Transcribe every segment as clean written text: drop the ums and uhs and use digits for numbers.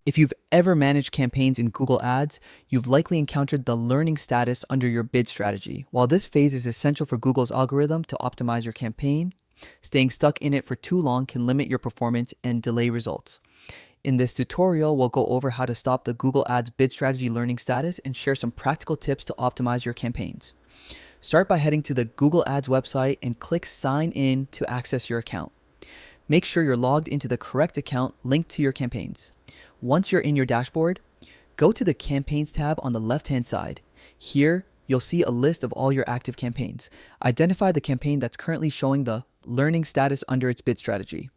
If you've ever managed campaigns in Google Ads, you've likely encountered the learning status under your bid strategy. While this phase is essential for Google's algorithm to optimize your campaign, staying stuck in it for too long can limit your performance and delay results. In this tutorial, we'll go over how to stop the Google Ads bid strategy learning status and share some practical tips to optimize your campaigns. Start by heading to the Google Ads website and click Sign In to access your account. Make sure you're logged into the correct account linked to your campaigns. Once you're in your dashboard, go to the Campaigns tab on the left-hand side. Here, you'll see a list of all your active campaigns. Identify the campaign that's currently showing the learning status under its bid strategy.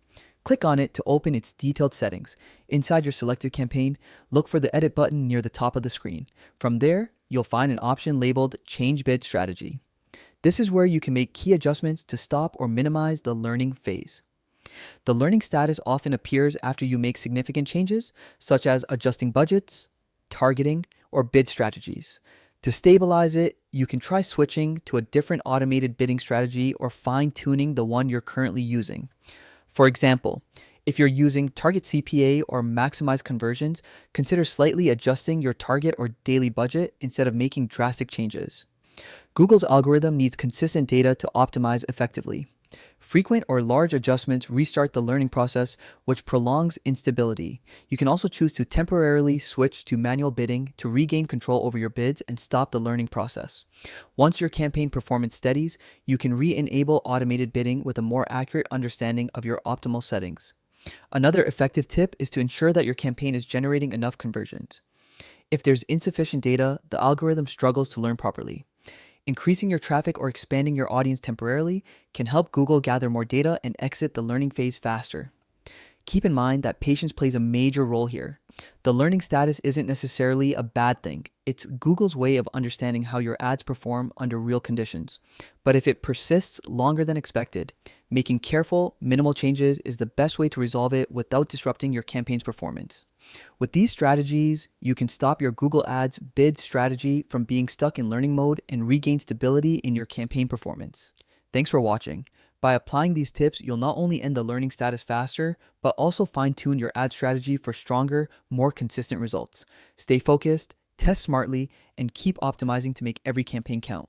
Click on it to open its detailed settings. Inside your selected campaign, look for the Edit button near the top of the screen. From there, you'll find an option labeled Change Bid Strategy. This is where you can make key adjustments to stop or minimize the learning phase. The learning status often appears after you make significant changes, such as adjusting budgets, targeting, or bid strategies. To stabilize it, you can try switching to a different automated bidding strategy or fine-tuning the one you're currently using. For example, if you're using target CPA or maximize conversions, consider slightly adjusting your target or daily budget instead of making drastic changes. Google's algorithm needs consistent data to optimize effectively. Frequent or large adjustments restart the learning process, which prolongs instability. You can also choose to temporarily switch to manual bidding to regain control over your bids and stop the learning process. Once your campaign performance steadies, you can re-enable automated bidding with a more accurate understanding of your optimal settings. Another effective tip is to ensure that your campaign is generating enough conversions. If there's insufficient data, the algorithm struggles to learn properly. Increasing your traffic or expanding your audience temporarily can help Google gather more data and exit the learning phase faster. Keep in mind that patience plays a major role here. The learning status isn't necessarily a bad thing. It's Google's way of understanding how your ads perform under real conditions. But if it persists longer than expected, making careful, minimal changes is the best way to resolve it without disrupting your campaign's performance. With these strategies, you can stop your Google Ads bid strategy from being stuck in learning mode and regain stability in your campaign performance. Thanks for watching. By applying these tips, you'll not only end the learning status faster, but also fine-tune your ad strategy for stronger, more consistent results. Stay focused, test smartly, and keep optimizing to make every campaign count.